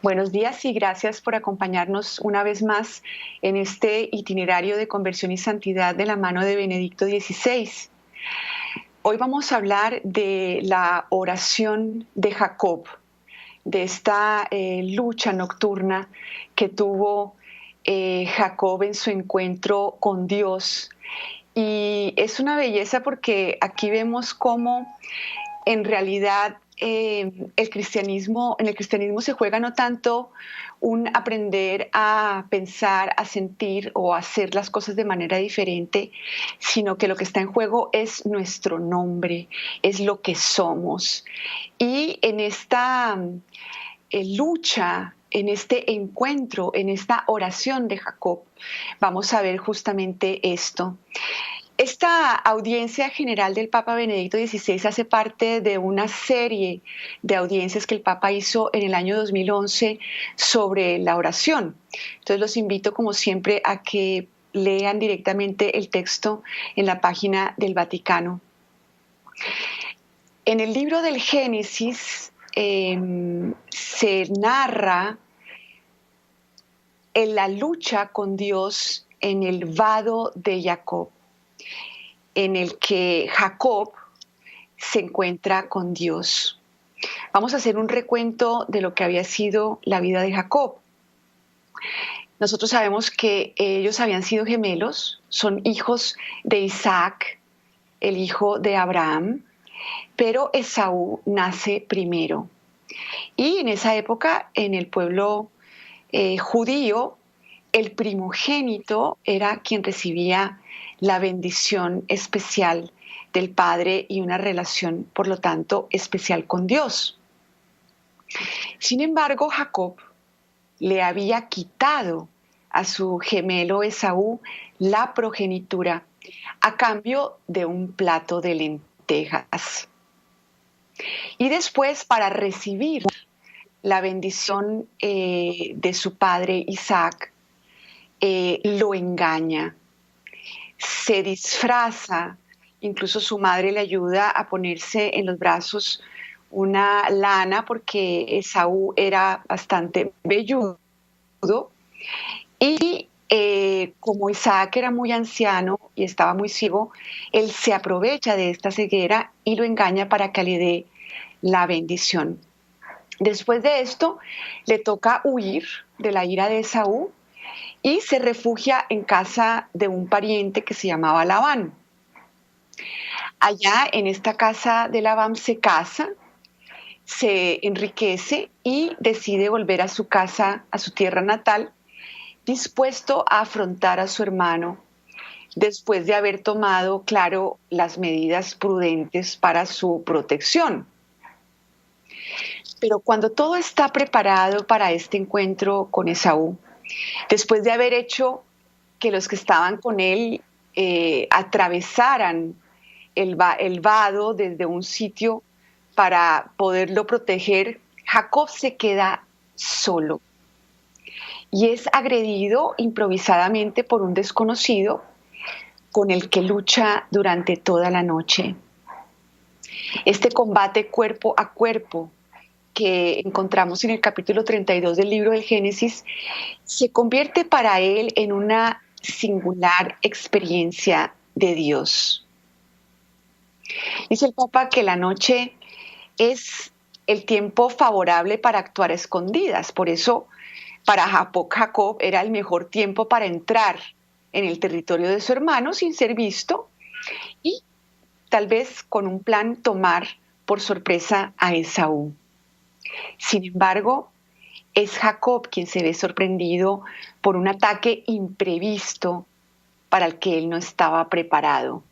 Buenos días y gracias por acompañarnos una vez más en este itinerario de conversión y santidad de la mano de Benedicto XVI. Hoy vamos a hablar de la oración de Jacob, de esta lucha nocturna que tuvo Jacob en su encuentro con Dios. Y es una belleza porque aquí vemos cómo en realidad en el cristianismo se juega no tanto un aprender a pensar, a sentir o a hacer las cosas de manera diferente, sino que lo que está en juego es nuestro nombre, es lo que somos. Y en esta lucha, en este encuentro, en esta oración de Jacob, vamos a ver justamente esto. Esta audiencia general del Papa Benedicto XVI hace parte de una serie de audiencias que el Papa hizo en el año 2011 sobre la oración. Entonces los invito, como siempre, a que lean directamente el texto en la página del Vaticano. En el libro del Génesis se narra en la lucha con Dios en el vado de Jacob, en el que Jacob se encuentra con Dios. Vamos a hacer un recuento de lo que había sido la vida de Jacob. Nosotros sabemos que ellos habían sido gemelos, son hijos de Isaac, el hijo de Abraham, pero Esaú nace primero. Y en esa época, en el pueblo judío, el primogénito era quien recibía la bendición especial del Padre y una relación, por lo tanto, especial con Dios. Sin embargo, Jacob le había quitado a su gemelo Esaú la progenitura a cambio de un plato de lentejas. Y después, para recibir la bendición de su padre Isaac, lo engaña, se disfraza, incluso su madre le ayuda a ponerse en los brazos una lana porque Esaú era bastante velludo y como Isaac era muy anciano y estaba muy ciego, él se aprovecha de esta ceguera y lo engaña para que le dé la bendición. Después de esto, le toca huir de la ira de Esaú y se refugia en casa de un pariente que se llamaba Labán. Allá en esta casa de Labán se casa, se enriquece y decide volver a su casa, a su tierra natal, dispuesto a afrontar a su hermano después de haber tomado, claro, las medidas prudentes para su protección. Pero cuando todo está preparado para este encuentro con Esaú, después de haber hecho que los que estaban con él atravesaran el vado desde un sitio para poderlo proteger, Jacob se queda solo y es agredido improvisadamente por un desconocido con el que lucha durante toda la noche. Este combate cuerpo a cuerpo que encontramos en el capítulo 32 del libro del Génesis se convierte para él en una singular experiencia de Dios. Dice el Papa que la noche es el tiempo favorable para actuar a escondidas, por eso para Jacob era el mejor tiempo para entrar en el territorio de su hermano sin ser visto y tal vez con un plan tomar por sorpresa a Esaú. Sin embargo, es Jacob quien se ve sorprendido por un ataque imprevisto para el que él no estaba preparado.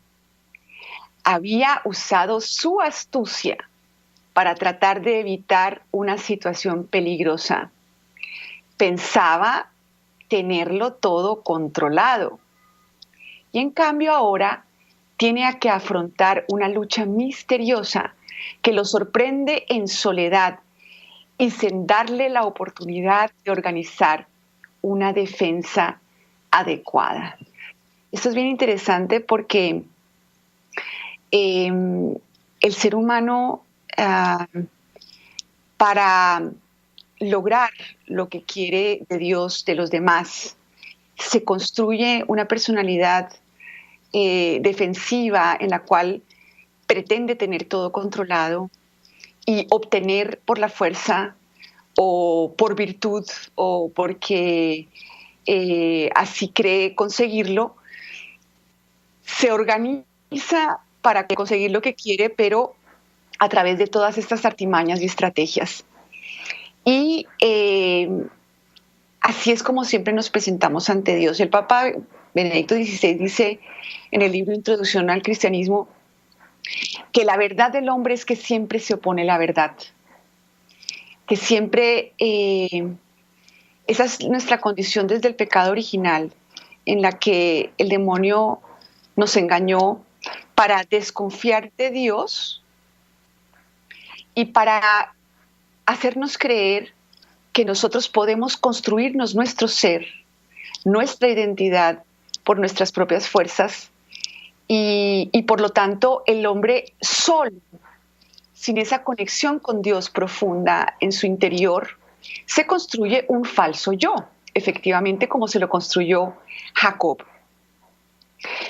Había usado su astucia para tratar de evitar una situación peligrosa. Pensaba tenerlo todo controlado. Y en cambio ahora tiene que afrontar una lucha misteriosa que lo sorprende en soledad y sin darle la oportunidad de organizar una defensa adecuada. Esto es bien interesante porque el ser humano para lograr lo que quiere de Dios, de los demás. Se construye una personalidad defensiva en la cual pretende tener todo controlado y obtener por la fuerza o por virtud o porque así cree conseguirlo, se organiza para conseguir lo que quiere, pero a través de todas estas artimañas y estrategias. Y así es como siempre nos presentamos ante Dios. El Papa Benedicto XVI dice en el libro Introducción al Cristianismo que la verdad del hombre es que siempre se opone a la verdad, que siempre, esa es nuestra condición desde el pecado original, en la que el demonio nos engañó para desconfiar de Dios y para hacernos creer que nosotros podemos construirnos nuestro ser, nuestra identidad por nuestras propias fuerzas y por lo tanto el hombre solo, sin esa conexión con Dios profunda en su interior, se construye un falso yo, efectivamente como se lo construyó Jacob.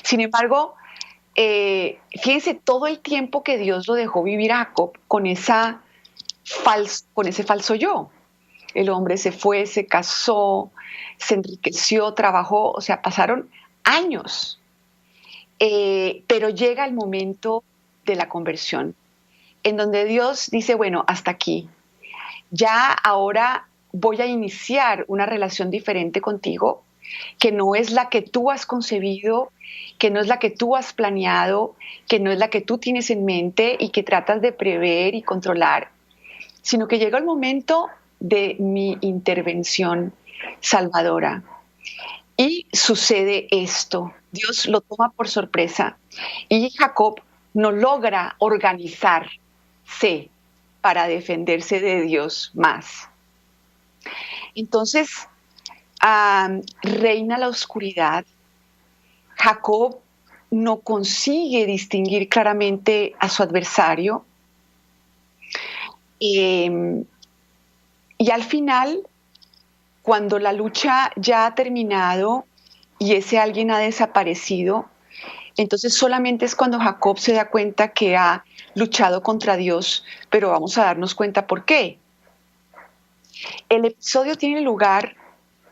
Sin embargo, fíjense todo el tiempo que Dios lo dejó vivir a Jacob con ese falso yo. El hombre se fue, se casó, se enriqueció, trabajó, o sea, pasaron años. Pero llega el momento de la conversión, en donde Dios dice, bueno, hasta aquí. Ya ahora voy a iniciar una relación diferente contigo, que no es la que tú has concebido, que no es la que tú has planeado, que no es la que tú tienes en mente y que tratas de prever y controlar, sino que llega el momento de mi intervención salvadora. Y sucede esto. Dios lo toma por sorpresa y Jacob no logra organizarse para defenderse de Dios más. Entonces, reina la oscuridad. Jacob no consigue distinguir claramente a su adversario. Y al final, cuando la lucha ya ha terminado y ese alguien ha desaparecido, entonces solamente es cuando Jacob se da cuenta que ha luchado contra Dios, pero vamos a darnos cuenta por qué. El episodio tiene lugar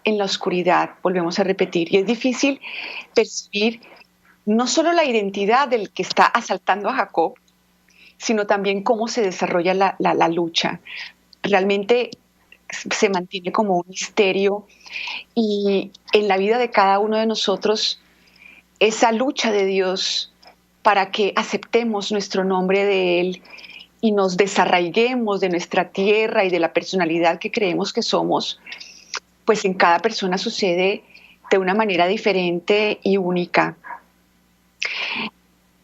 en la oscuridad, volvemos a repetir, y es difícil percibir no solo la identidad del que está asaltando a Jacob, sino también cómo se desarrolla la lucha. Realmente se mantiene como un misterio y en la vida de cada uno de nosotros esa lucha de Dios para que aceptemos nuestro nombre de Él y nos desarraiguemos de nuestra tierra y de la personalidad que creemos que somos, pues en cada persona sucede de una manera diferente y única.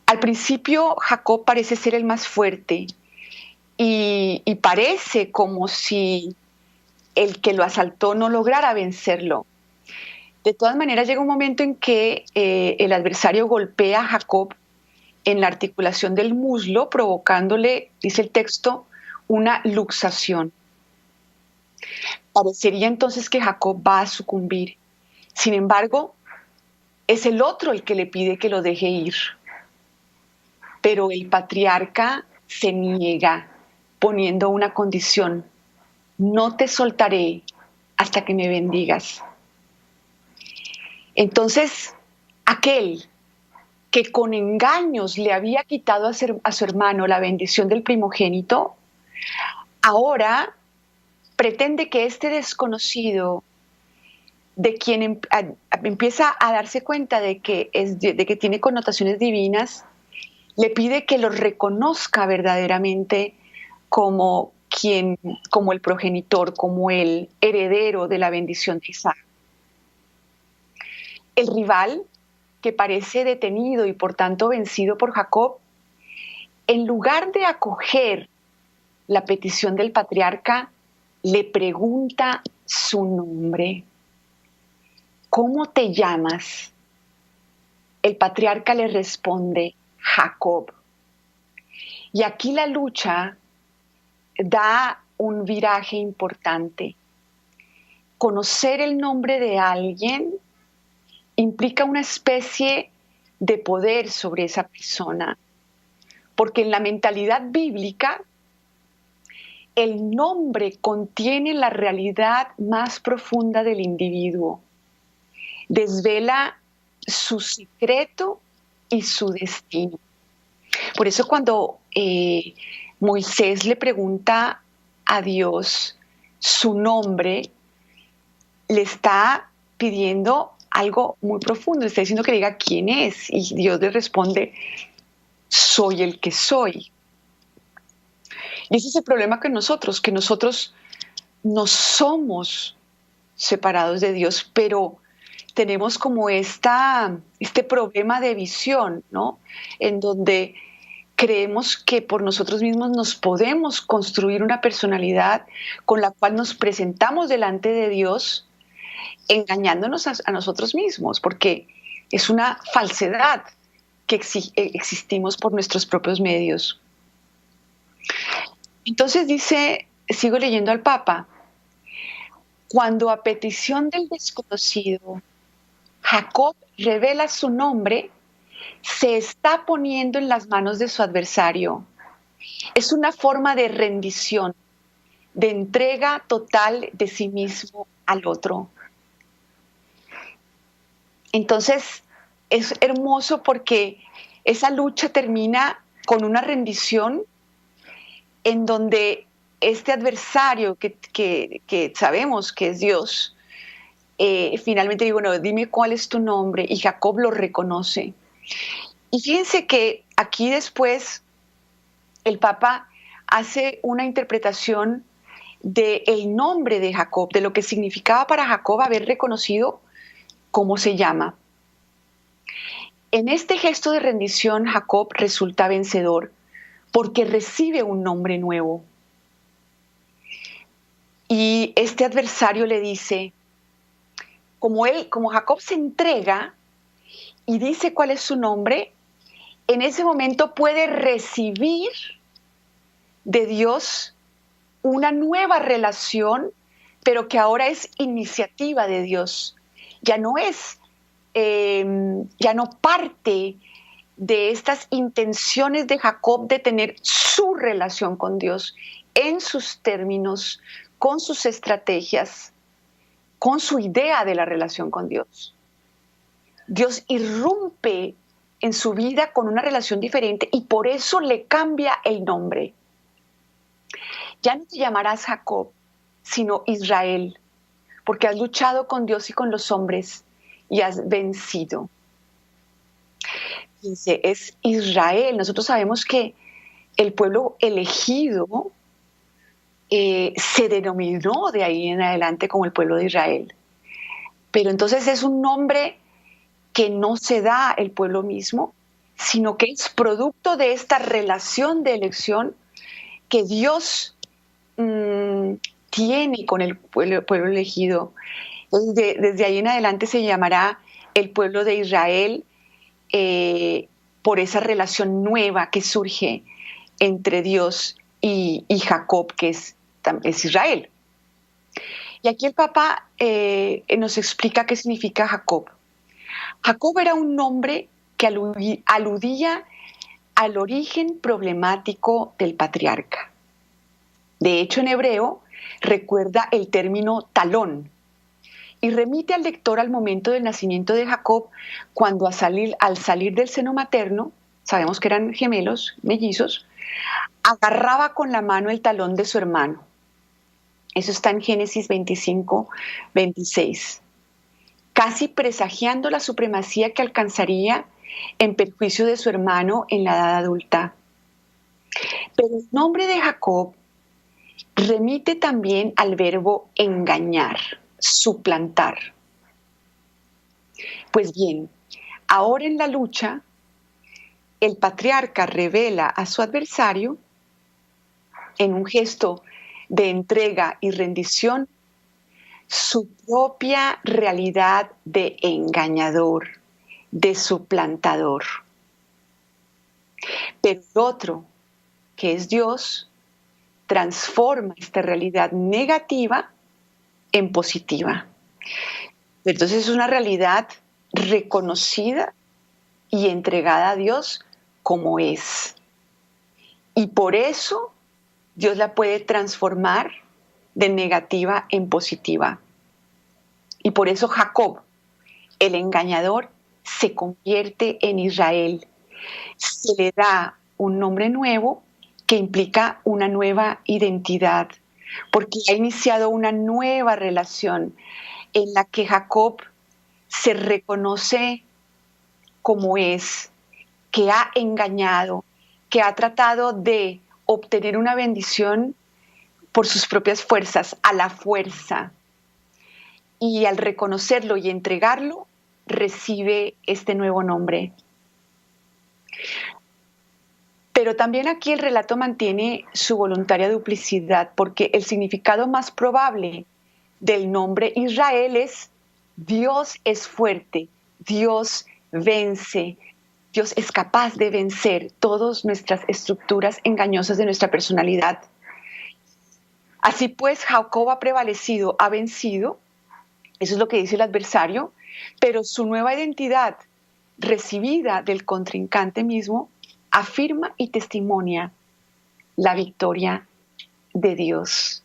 Al principio Jacob parece ser el más fuerte y parece como si el que lo asaltó no lograra vencerlo. De todas maneras, llega un momento en que el adversario golpea a Jacob en la articulación del muslo, provocándole, dice el texto, una luxación. Parecería entonces que Jacob va a sucumbir. Sin embargo, es el otro el que le pide que lo deje ir. Pero el patriarca se niega, poniendo una condición: no te soltaré hasta que me bendigas. Entonces, aquel que con engaños le había quitado a su hermano la bendición del primogénito, ahora pretende que este desconocido, de quien empieza a darse cuenta de que tiene connotaciones divinas, le pide que lo reconozca verdaderamente como el progenitor, como el heredero de la bendición de Isaac. El rival, que parece detenido y por tanto vencido por Jacob, en lugar de acoger la petición del patriarca, le pregunta su nombre. ¿Cómo te llamas? El patriarca le responde: Jacob. Y aquí la lucha da un viraje importante. Conocer el nombre de alguien implica una especie de poder sobre esa persona, porque en la mentalidad bíblica el nombre contiene la realidad más profunda del individuo, desvela su secreto y su destino. Por eso cuando Moisés le pregunta a Dios su nombre, le está pidiendo algo muy profundo, le está diciendo que diga quién es, y Dios le responde: soy el que soy. Y ese es el problema que nosotros no somos separados de Dios, pero tenemos como este problema de visión, ¿no? En donde creemos que por nosotros mismos nos podemos construir una personalidad con la cual nos presentamos delante de Dios, engañándonos a nosotros mismos, porque es una falsedad que existimos por nuestros propios medios. Entonces sigo leyendo al Papa: cuando a petición del desconocido Jacob revela su nombre, se está poniendo en las manos de su adversario. Es una forma de rendición, de entrega total de sí mismo al otro. Entonces es hermoso porque esa lucha termina con una rendición en donde este adversario que sabemos que es Dios, finalmente digo: no, dime cuál es tu nombre, y Jacob lo reconoce. Y fíjense que aquí después el Papa hace una interpretación del nombre de Jacob, de lo que significaba para Jacob haber reconocido cómo se llama. En este gesto de rendición, Jacob resulta vencedor porque recibe un nombre nuevo. Y este adversario le dice, como Jacob se entrega y dice cuál es su nombre, en ese momento puede recibir de Dios una nueva relación, pero que ahora es iniciativa de Dios. Ya no parte de estas intenciones de Jacob de tener su relación con Dios en sus términos, con sus estrategias, con su idea de la relación con Dios. Dios irrumpe en su vida con una relación diferente y por eso le cambia el nombre. Ya no te llamarás Jacob, sino Israel, porque has luchado con Dios y con los hombres y has vencido. Dice, es Israel. Nosotros sabemos que el pueblo elegido se denominó de ahí en adelante como el pueblo de Israel. Pero entonces es un nombre que no se da el pueblo mismo, sino que es producto de esta relación de elección que Dios tiene con el pueblo elegido. Desde ahí en adelante se llamará el pueblo de Israel por esa relación nueva que surge entre Dios y Jacob, que es Israel. Y aquí el Papa nos explica qué significa Jacob. Jacob era un nombre que aludía al origen problemático del patriarca. De hecho, en hebreo recuerda el término talón y remite al lector al momento del nacimiento de Jacob, cuando al salir del seno materno, sabemos que eran gemelos, mellizos, agarraba con la mano el talón de su hermano. Eso está en Génesis 25, 26. Casi presagiando la supremacía que alcanzaría en perjuicio de su hermano en la edad adulta. Pero el nombre de Jacob remite también al verbo engañar, suplantar. Pues bien, ahora en la lucha, el patriarca revela a su adversario, en un gesto de entrega y rendición, su propia realidad de engañador, de suplantador. Pero el otro, que es Dios, transforma esta realidad negativa en positiva. Entonces es una realidad reconocida y entregada a Dios como es. Y por eso Dios la puede transformar de negativa en positiva. Y por eso Jacob, el engañador, se convierte en Israel. Se le da un nombre nuevo que implica una nueva identidad, porque ha iniciado una nueva relación en la que Jacob se reconoce como es, que ha engañado, que ha tratado de obtener una bendición por sus propias fuerzas, a la fuerza. Y al reconocerlo y entregarlo, recibe este nuevo nombre. Pero también aquí el relato mantiene su voluntaria duplicidad, porque el significado más probable del nombre Israel es: Dios es fuerte, Dios vence, Dios es capaz de vencer todas nuestras estructuras engañosas de nuestra personalidad. Así pues, Jacob ha prevalecido, ha vencido, eso es lo que dice el adversario, pero su nueva identidad, recibida del contrincante mismo, afirma y testimonia la victoria de Dios.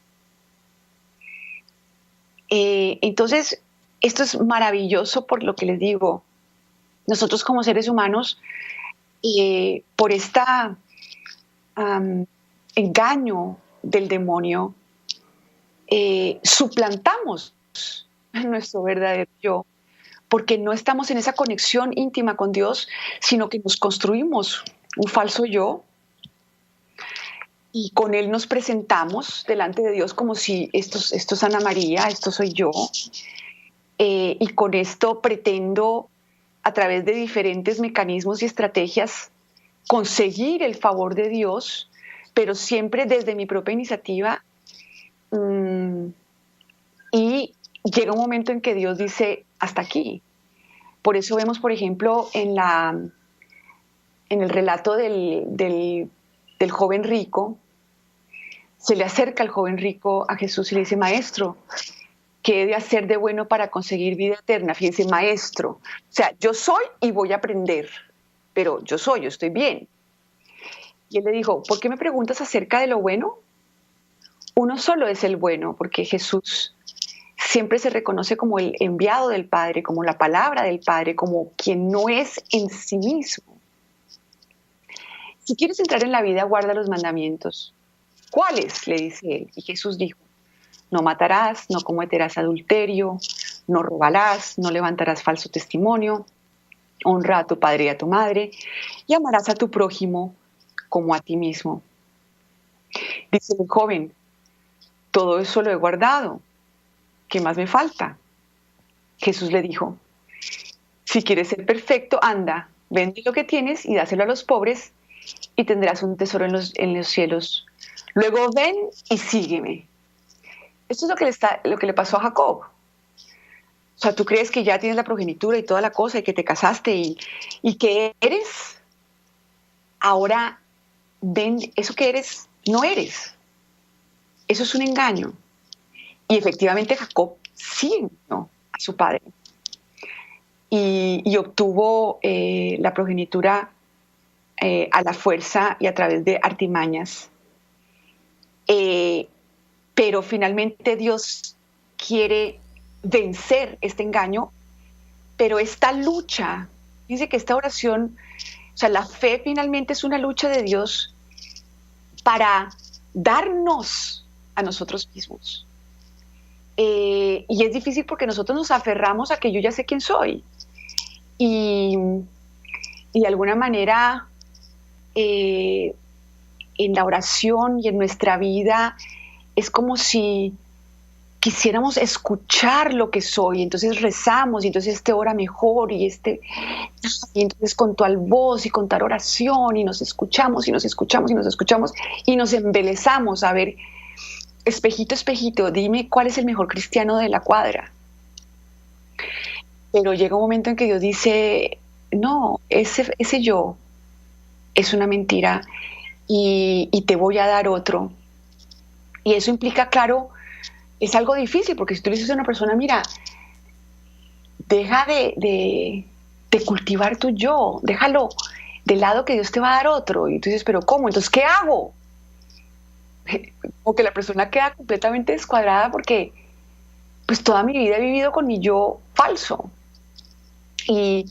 Entonces, esto es maravilloso por lo que les digo. Nosotros como seres humanos, por este engaño del demonio, suplantamos a nuestro verdadero yo, porque no estamos en esa conexión íntima con Dios, sino que nos construimos un falso yo y con él nos presentamos delante de Dios como si esto es Ana María, esto soy yo, y con esto pretendo, a través de diferentes mecanismos y estrategias, conseguir el favor de Dios, pero siempre desde mi propia iniciativa. Y llega un momento en que Dios dice, hasta aquí. Por eso vemos, por ejemplo, en el relato del joven rico, se le acerca el joven rico a Jesús y le dice: Maestro, ¿qué he de hacer de bueno para conseguir vida eterna? Fíjense, maestro. O sea, yo soy y voy a aprender, pero yo estoy bien. Y él le dijo: ¿por qué me preguntas acerca de lo bueno? Uno solo es el bueno, porque Jesús siempre se reconoce como el enviado del Padre, como la palabra del Padre, como quien no es en sí mismo. Si quieres entrar en la vida, guarda los mandamientos. ¿Cuáles?, le dice él. Y Jesús dijo: no matarás, no cometerás adulterio, no robarás, no levantarás falso testimonio, honra a tu padre y a tu madre, y amarás a tu prójimo como a ti mismo. Dice el joven: todo eso lo he guardado, ¿qué más me falta? Jesús le dijo: si quieres ser perfecto, anda, vende lo que tienes y dáselo a los pobres y tendrás un tesoro en los cielos. Luego ven y sígueme. Esto es lo que le pasó a Jacob. O sea, tú crees que ya tienes la progenitura y toda la cosa y que te casaste y que eres. Ahora ven, eso que eres, no eres. Eso es un engaño. Y efectivamente Jacob sí engañó a su padre y obtuvo la progenitura a la fuerza y a través de artimañas. Pero finalmente Dios quiere vencer este engaño, pero esta lucha, dice que esta oración, o sea, la fe finalmente es una lucha de Dios para darnos a nosotros mismos. Y es difícil porque nosotros nos aferramos a que yo ya sé quién soy. Y de alguna manera, en la oración y en nuestra vida, es como si quisiéramos escuchar lo que soy, entonces rezamos y entonces ora mejor y entonces con tal voz y con tal oración y nos escuchamos y nos escuchamos y nos escuchamos y nos embelezamos a ver, espejito, espejito, dime cuál es el mejor cristiano de la cuadra. Pero llega un momento en que Dios dice: no, ese yo es una mentira y te voy a dar otro Y eso implica, claro, es algo difícil, porque si tú le dices a una persona, mira, deja de cultivar tu yo, déjalo de lado que Dios te va a dar otro. Y tú dices, pero ¿cómo? Entonces, ¿qué hago? O que la persona queda completamente descuadrada porque pues toda mi vida he vivido con mi yo falso. Y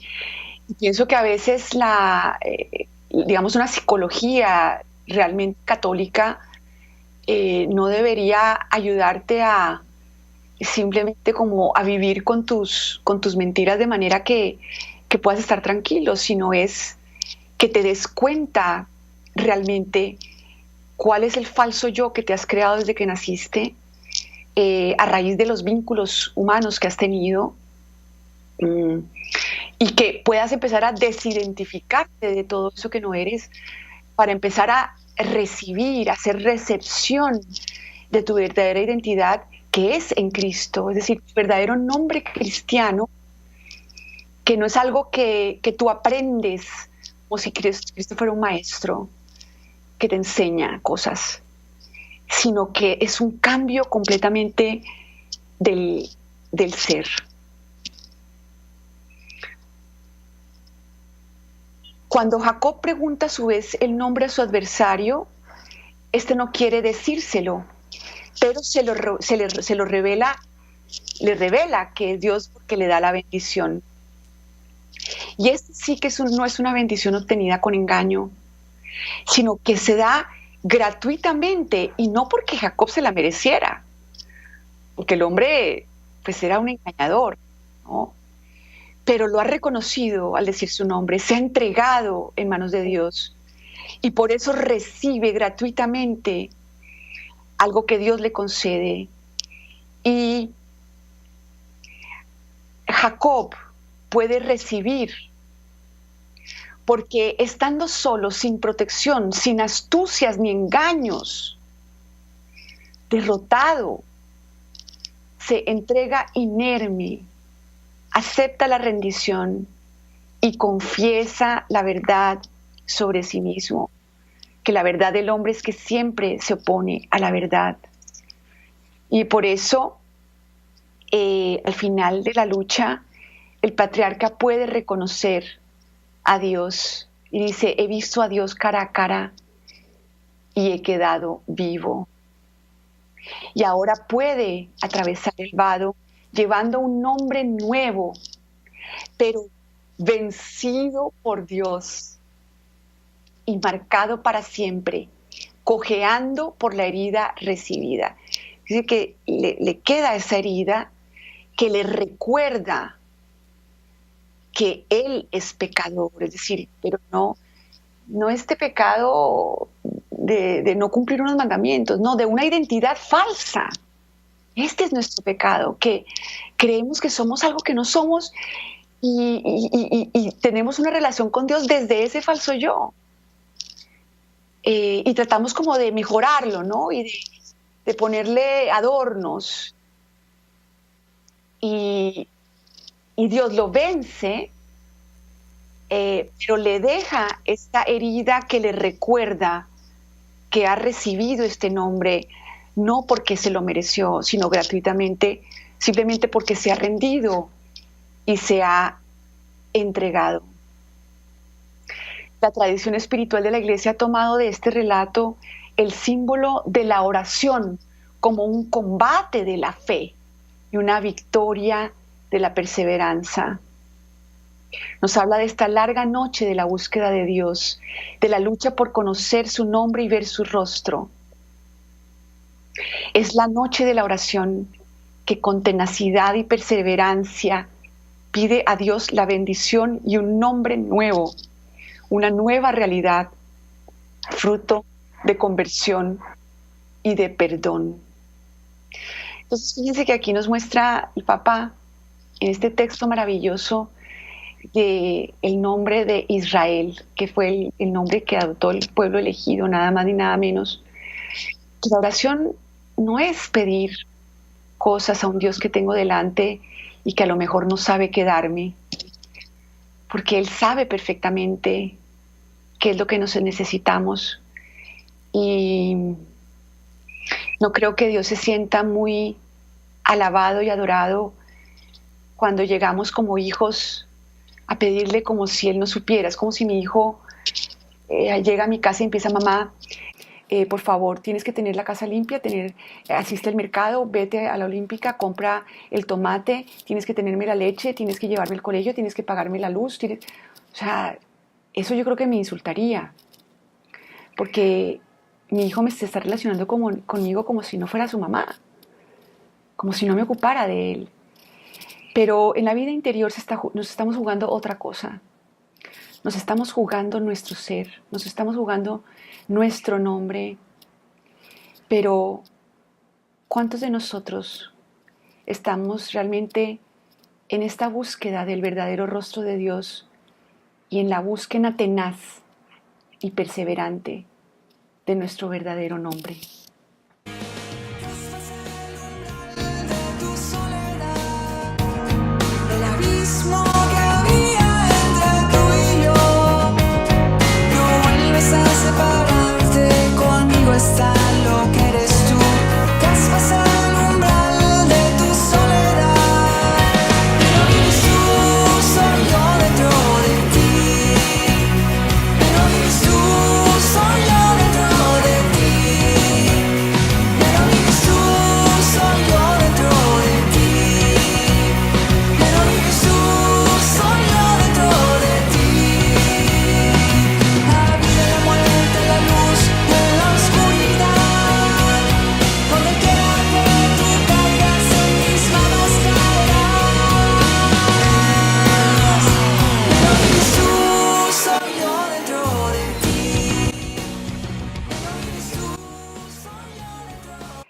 pienso que a veces digamos, una psicología realmente católica no debería ayudarte a simplemente como a vivir con tus mentiras de manera que puedas estar tranquilo, sino es que te des cuenta realmente cuál es el falso yo que te has creado desde que naciste, a raíz de los vínculos humanos que has tenido, y que puedas empezar a desidentificarte de todo eso que no eres para empezar a recibir, a hacer recepción de tu verdadera identidad que es en Cristo, es decir, tu verdadero nombre cristiano, que no es algo que tú aprendes como si Cristo fuera un maestro que te enseña cosas, sino que es un cambio completamente del ser. Cuando Jacob pregunta a su vez el nombre a su adversario, este no quiere decírselo, pero se lo revela, le revela que es Dios porque le da la bendición. Y este sí que no es una bendición obtenida con engaño, sino que se da gratuitamente y no porque Jacob se la mereciera, porque el hombre pues era un engañador, ¿no? Pero lo ha reconocido al decir su nombre, se ha entregado en manos de Dios y por eso recibe gratuitamente algo que Dios le concede. Y Jacob puede recibir porque estando solo, sin protección, sin astucias ni engaños, derrotado, se entrega inerme, acepta la rendición y confiesa la verdad sobre sí mismo, que la verdad del hombre es que siempre se opone a la verdad. Y por eso, al final de la lucha, el patriarca puede reconocer a Dios y dice, he visto a Dios cara a cara y he quedado vivo. Y ahora puede atravesar el vado llevando un nombre nuevo, pero vencido por Dios y marcado para siempre, cojeando por la herida recibida. Dice que le queda esa herida que le recuerda que él es pecador, es decir, pero no este pecado de no cumplir unos mandamientos, no, de una identidad falsa. Este es nuestro pecado, que creemos que somos algo que no somos y tenemos una relación con Dios desde ese falso yo. Y tratamos como de mejorarlo, ¿no? Y de ponerle adornos. Y Dios lo vence, pero le deja esta herida que le recuerda que ha recibido este nombre, no porque se lo mereció, sino gratuitamente, simplemente porque se ha rendido y se ha entregado. La tradición espiritual de la Iglesia ha tomado de este relato el símbolo de la oración como un combate de la fe y una victoria de la perseverancia. Nos habla de esta larga noche de la búsqueda de Dios, de la lucha por conocer su nombre y ver su rostro. Es la noche de la oración que con tenacidad y perseverancia pide a Dios la bendición y un nombre nuevo, una nueva realidad, fruto de conversión y de perdón. Entonces, fíjense que aquí nos muestra el Papa en este texto maravilloso el nombre de Israel, que fue el nombre que adoptó el pueblo elegido, nada más ni nada menos. Que la oración no es pedir cosas a un Dios que tengo delante y que a lo mejor no sabe qué darme, porque Él sabe perfectamente qué es lo que nos necesitamos. Y No creo que Dios se sienta muy alabado y adorado cuando llegamos como hijos a pedirle como si Él no supiera. Es como si mi hijo llega a mi casa y empieza: mamá, por favor, tienes que tener la casa limpia, asiste al mercado, vete a la Olímpica, compra el tomate, tienes que tenerme la leche, tienes que llevarme al colegio, tienes que pagarme la luz. O sea, eso yo creo que me insultaría, porque mi hijo se está relacionando conmigo como si no fuera su mamá, como si no me ocupara de él. Pero en la vida interior nos estamos jugando otra cosa. Nos estamos jugando nuestro ser, nos estamos jugando nuestro nombre. Pero ¿cuántos de nosotros estamos realmente en esta búsqueda del verdadero rostro de Dios y en la búsqueda tenaz y perseverante de nuestro verdadero nombre? Está lo que eres tú, que has pasado el umbral de tu soledad. Pero vives tú, soy yo dentro de ti. Pero vives tú, soy yo dentro de ti. Pero vives tú, soy yo dentro de ti. Pero vives tú, soy yo dentro de ti. La vida, la muerte, la luz, la oscuridad. Donde quiera que tú caigas, en mis manos caerás. Pero vives tú, soy yo dentro de ti. Pero vives tú, soy yo dentro de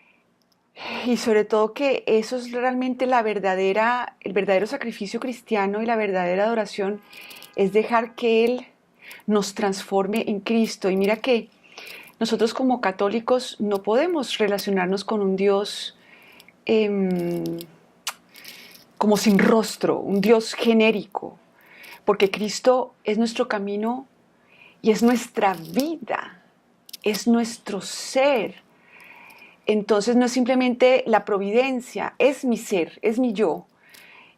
ti. Y sobre todo que eso es realmente el verdadero sacrificio cristiano y la verdadera adoración, es dejar que Él nos transforme en Cristo. Y mira que nosotros como católicos no podemos relacionarnos con un Dios como sin rostro, un Dios genérico, porque Cristo es nuestro camino y es nuestra vida, es nuestro ser. Entonces no es simplemente la providencia, es mi ser, es mi yo.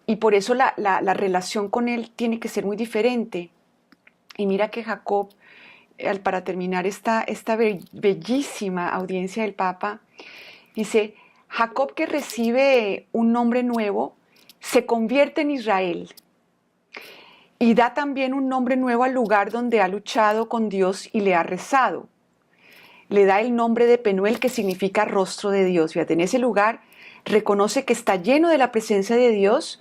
Y por eso la relación con Él tiene que ser muy diferente. Y mira que Jacob, para terminar esta bellísima audiencia del Papa, dice: Jacob, que recibe un nombre nuevo, se convierte en Israel y da también un nombre nuevo al lugar donde ha luchado con Dios y le ha rezado. Le da el nombre de Penuel, que significa rostro de Dios. Fíjate, en ese lugar reconoce que está lleno de la presencia de Dios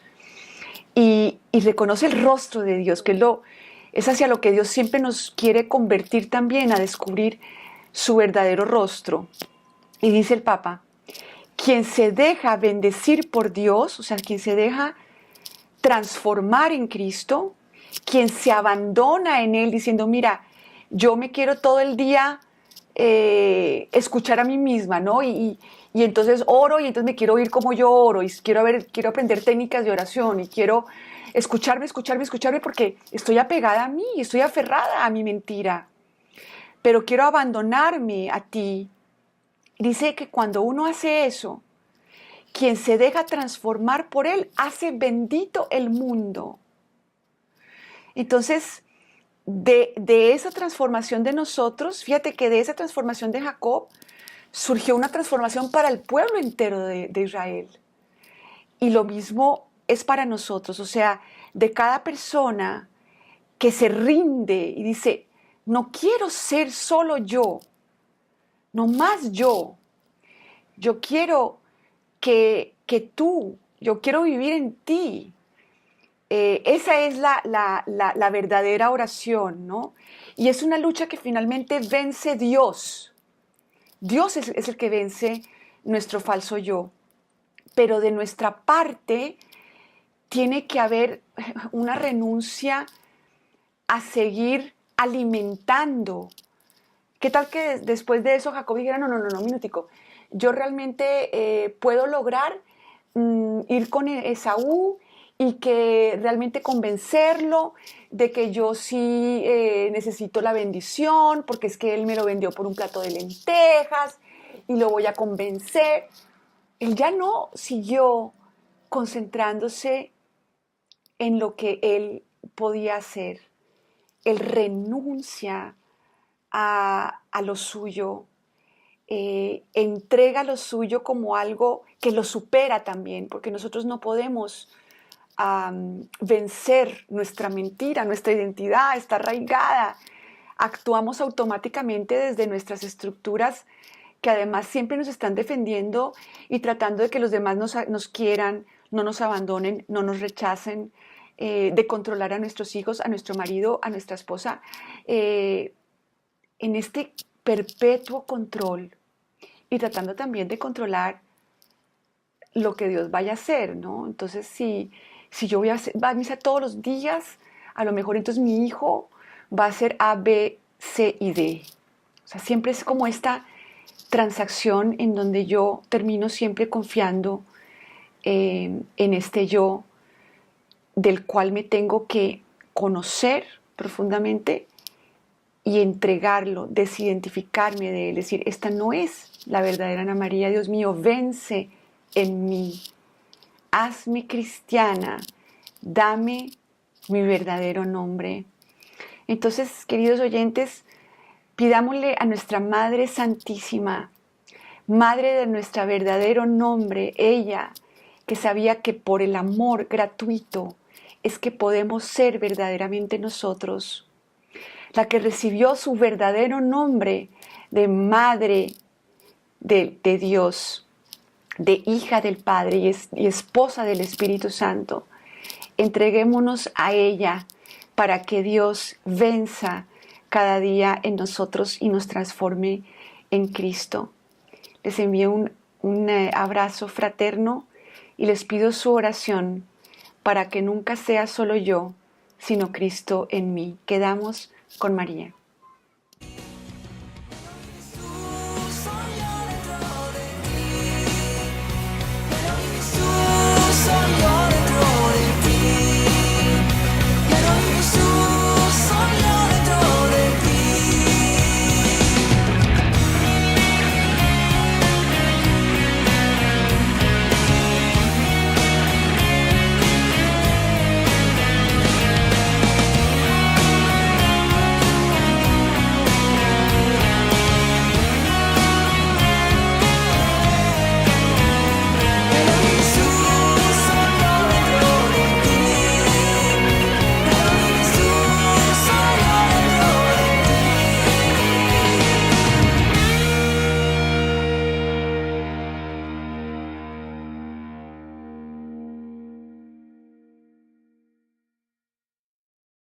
y reconoce el rostro de Dios, que es hacia lo que Dios siempre nos quiere convertir también, a descubrir su verdadero rostro. Y dice el Papa: quien se deja bendecir por Dios, o sea, quien se deja transformar en Cristo, quien se abandona en Él diciendo: mira, yo me quiero todo el día escuchar a mí misma, ¿no? Y entonces oro y entonces me quiero oír como yo oro y quiero aprender técnicas de oración y quiero escucharme porque estoy apegada a mí, estoy aferrada a mi mentira, pero quiero abandonarme a ti. Dice que cuando uno hace eso, quien se deja transformar por Él hace bendito el mundo. Entonces, de esa transformación de nosotros, fíjate que de esa transformación de Jacob surgió una transformación para el pueblo entero de Israel. Y lo mismo es para nosotros, o sea, de cada persona que se rinde y dice: no quiero ser solo yo, no más yo quiero que tú, yo quiero vivir en ti. Esa es la verdadera oración, ¿no? Y es una lucha que finalmente vence Dios. Dios es el que vence nuestro falso yo. Pero de nuestra parte tiene que haber una renuncia a seguir alimentando. ¿Qué tal que después de eso Jacob dijera: no, minutico, yo realmente puedo lograr ir con Esaú y que realmente convencerlo de que yo sí necesito la bendición, porque es que él me lo vendió por un plato de lentejas y lo voy a convencer. Él ya no siguió concentrándose en lo que él podía hacer. Él renuncia a lo suyo, entrega lo suyo como algo que lo supera también, porque nosotros no podemos vencer nuestra mentira, nuestra identidad está arraigada. Actuamos automáticamente desde nuestras estructuras que además siempre nos están defendiendo y tratando de que los demás nos quieran, no nos abandonen, no nos rechacen, de controlar a nuestros hijos, a nuestro marido, a nuestra esposa, en este perpetuo control y tratando también de controlar lo que Dios vaya a hacer, ¿no? Entonces, si yo voy a misa todos los días, a lo mejor entonces mi hijo va a hacer A, B, C y D. O sea, siempre es como esta transacción en donde yo termino siempre confiando en este yo del cual me tengo que conocer profundamente y entregarlo, desidentificarme de él, decir, esta no es la verdadera Ana María, Dios mío, vence en mí, hazme cristiana, dame mi verdadero nombre. Entonces, queridos oyentes, pidámosle a nuestra Madre Santísima, Madre de nuestro verdadero nombre, ella que sabía que por el amor gratuito es que podemos ser verdaderamente nosotros, la que recibió su verdadero nombre de Madre de Dios, de hija del Padre y esposa del Espíritu Santo. Entreguémonos a ella para que Dios venza cada día en nosotros y nos transforme en Cristo. Les envío un abrazo fraterno y les pido su oración para que nunca sea solo yo, sino Cristo en mí. Quedamos con María.